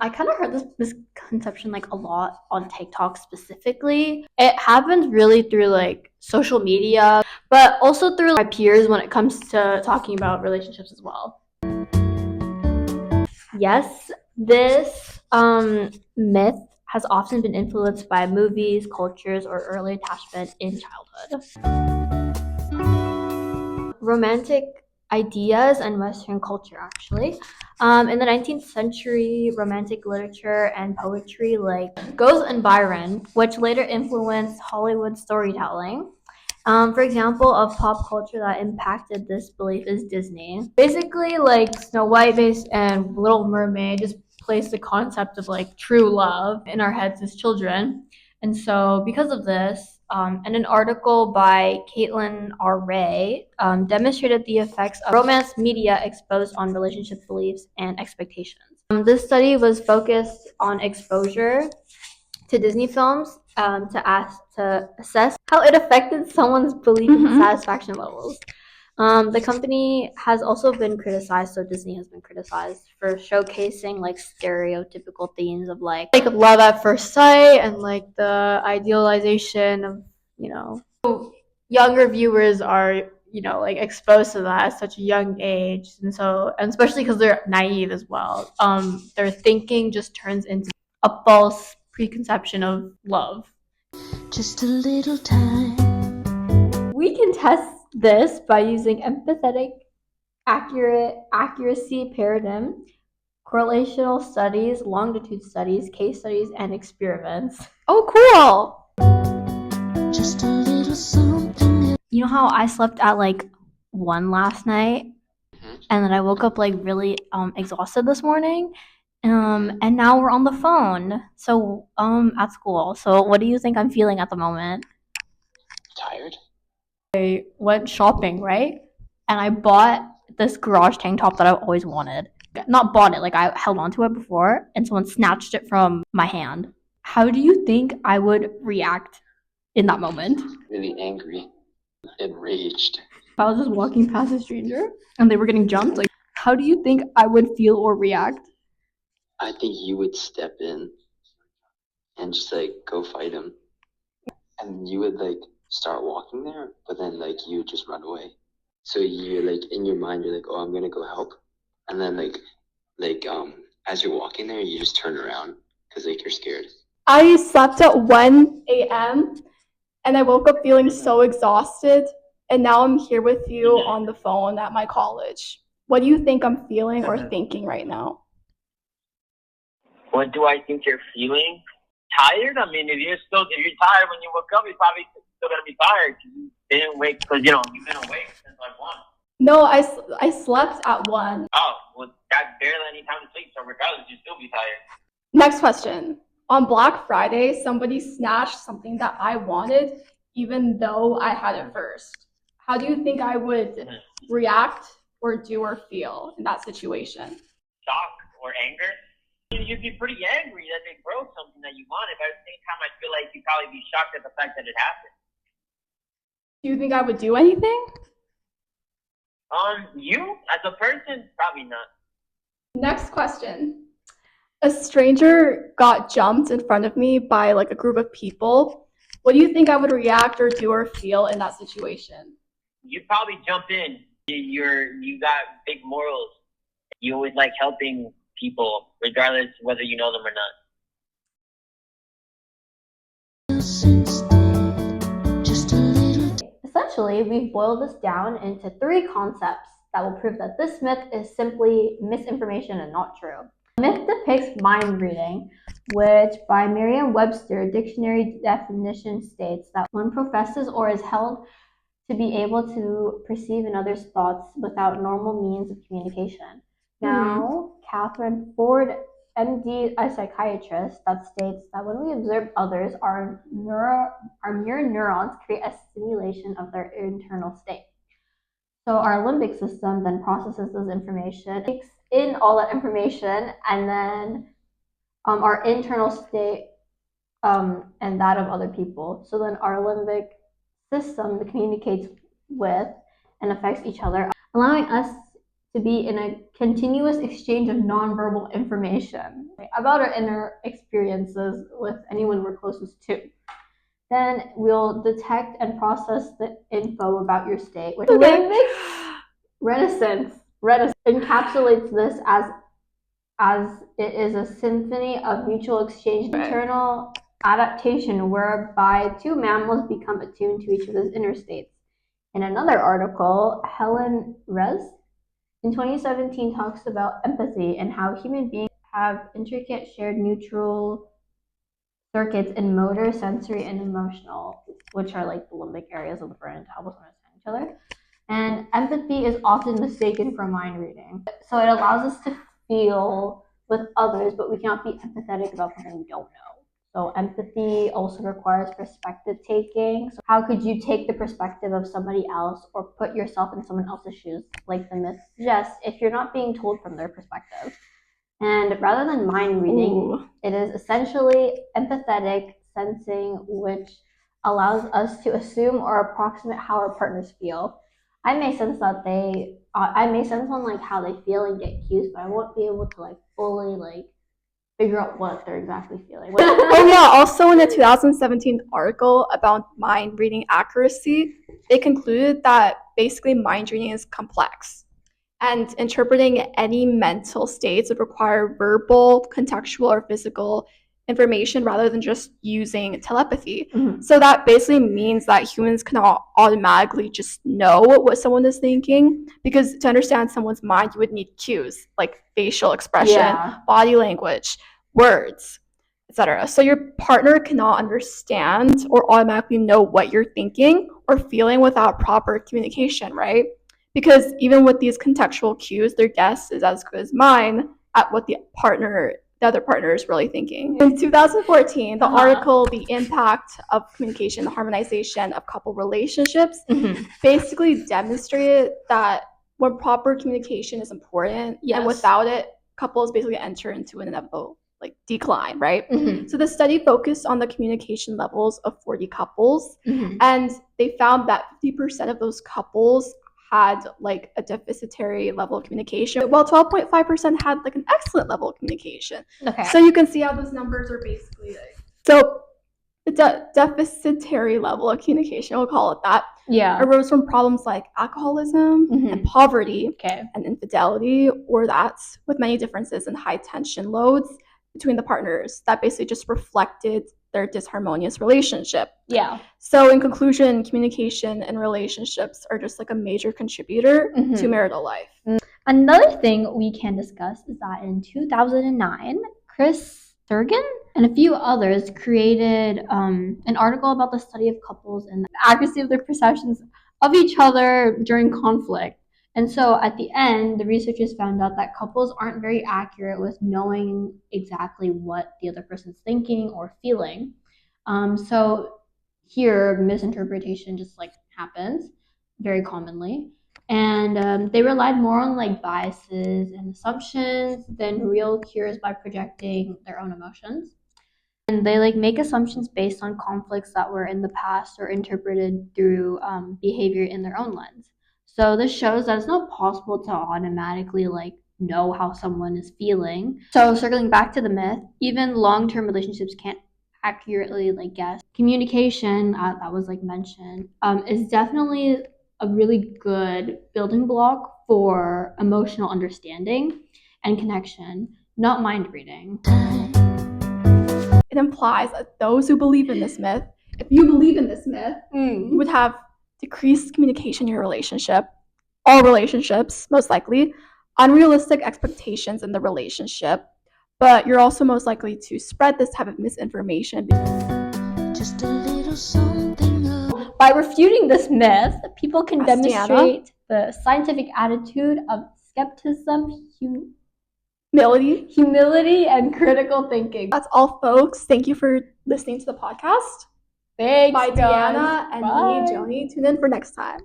I kind of heard this misconception like a lot on TikTok specifically. It happens really through like social media, but also through my peers when it comes to talking about relationships as well. Yes, this myth has often been influenced by movies, cultures, or early attachment in childhood. Romantic ideas and Western culture, actually. In the 19th century, romantic literature and poetry like Goethe and Byron, which later influenced Hollywood storytelling. For example, of pop culture that impacted this belief is Disney. Basically, like Snow White based and Little Mermaid just placed the concept of like true love in our heads as children. And so, because of this, and an article by Caitlin R. Ray demonstrated the effects of romance media exposed on relationship beliefs and expectations. This study was focused on exposure to Disney films to assess how it affected someone's belief and satisfaction levels. The company has also been criticized, so Disney has been criticized for showcasing like stereotypical themes of like love at first sight and like the idealization of, you know, younger viewers are, you know, like exposed to that at such a young age, and especially because they're naive as well. Their thinking just turns into a false preconception of love. Just a little time. We can test this by using empathetic accuracy paradigm, correlational studies, longitude studies, case studies, and experiments. Oh, cool! Just a little something. You know how I slept at like 1 last night, and then I woke up like really exhausted this morning. And now we're on the phone. So at school. So what do you think I'm feeling at the moment? Tired? I went shopping, right? And I bought this garage tank top that I've always wanted. Not bought it, like I held onto it before, and someone snatched it from my hand. How do you think I would react in that moment? Really angry, enraged. If I was just walking past a stranger and they were getting jumped, like how do you think I would feel or react? I think you would step in and just like go fight him. And you would like start walking there, but then like you would just run away. So you're like in your mind, you're like, oh, I'm gonna go help. And then as you're walking there, you just turn around because like you're scared. I slept at 1 a.m. and I woke up feeling so exhausted. And now I'm here with you on the phone at my college. What do you think I'm feeling or thinking right now? What do I think you're feeling? Tired? I mean, if you're tired when you woke up, you're probably still gonna be tired because you didn't wake because you've been awake since like 1. No, I slept at 1. Oh, well, that's barely any time to sleep. So regardless, you still be tired. Next question. On Black Friday, somebody snatched something that I wanted, even though I had it first. How do you think I would react or do or feel in that situation? Shock or anger? You'd be pretty angry that they broke something that you wanted, but at the same time, I feel like you'd probably be shocked at the fact that it happened. Do you think I would do anything? You as a person, probably not. Next question. A stranger got jumped in front of me by like a group of people. What do you think I would react or do or feel in that situation? You'd probably jump in. You got big morals. You always like helping people, regardless whether you know them or not. Essentially, we've boiled this down into 3 concepts that will prove that this myth is simply misinformation and not true. The myth depicts mind reading, which by Merriam-Webster dictionary definition states that one professes or is held to be able to perceive another's thoughts without normal means of communication. Now, Catherine Ford, MD, a psychiatrist, that states that when we observe others, our mirror neurons create a simulation of their internal state. So our limbic system then processes this information, takes in all that information, and then our internal state and that of other people. So then our limbic system communicates with and affects each other, allowing us to be in a continuous exchange of nonverbal information about our inner experiences with anyone we're closest to. Then we'll detect and process the info about your state, which reticence encapsulates this as it is a symphony of mutual exchange, internal adaptation whereby two mammals become attuned to each other's inner states. In another article, Helen Rez in 2017 talks about empathy and how human beings have intricate shared neutral circuits in motor, sensory, and emotional, which are like the limbic areas of the brain to help us understand each other. And empathy is often mistaken for mind reading. So it allows us to feel with others, but we cannot be empathetic about something we don't know. So empathy also requires perspective taking. So how could you take the perspective of somebody else or put yourself in someone else's shoes, like the myth suggests, if you're not being told from their perspective? And rather than mind reading, it is essentially empathetic sensing, which allows us to assume or approximate how our partners feel. I may sense on like how they feel and get cues, but I won't be able to like fully like figure out what they're exactly feeling. Oh yeah, also in a 2017 article about mind reading accuracy, they concluded that basically mind reading is complex. And interpreting any mental states would require verbal, contextual, or physical information rather than just using telepathy. Mhm. So that basically means that humans cannot automatically just know what someone is thinking, because to understand someone's mind, you would need cues like facial expression, Yeah. body language, words, etc. So your partner cannot understand or automatically know what you're thinking or feeling without proper communication, right? Because even with these contextual cues, their guess is as good as mine at what the other partner is really thinking. In 2014, the article, The Impact of Communication, the Harmonization of Couple Relationships, basically demonstrated that when proper communication is important, and without it, couples basically enter into an inevitable like decline, right? So the study focused on the communication levels of 40 couples, and they found that 50% of those couples had like a deficitary level of communication, while 12.5% had like an excellent level of communication. Okay. So you can see how those numbers are basically like, so the deficitary level of communication, we'll call it that, arose from problems like alcoholism and poverty and infidelity, or that with many differences in high tension loads between the partners that basically just reflected their disharmonious relationship. So in conclusion, communication and relationships are just like a major contributor to marital life. Another thing we can discuss is that in 2009, Chris Sergin and a few others created an article about the study of couples and the accuracy of their perceptions of each other during conflict. And so at the end, the researchers found out that couples aren't very accurate with knowing exactly what the other person's thinking or feeling. So here, misinterpretation just like happens very commonly. And they relied more on like biases and assumptions than real cures by projecting their own emotions. And they like make assumptions based on conflicts that were in the past or interpreted through behavior in their own lens. So this shows that it's not possible to automatically like know how someone is feeling. So circling back to the myth, even long-term relationships can't accurately like guess. Communication, that was like mentioned, is definitely a really good building block for emotional understanding and connection, not mind reading. It implies that those who believe in this myth, if you believe in this myth, you would have decreased communication in your relationship, all relationships, most likely, unrealistic expectations in the relationship, but you're also most likely to spread this type of misinformation. Just a little something. By refuting this myth, people can demonstrate the scientific attitude of skepticism, humility, and critical thinking. That's all, folks. Thank you for listening to the podcast. Thanks, Bye, guys. Deanna and Bye. me, Joni. Tune in for next time.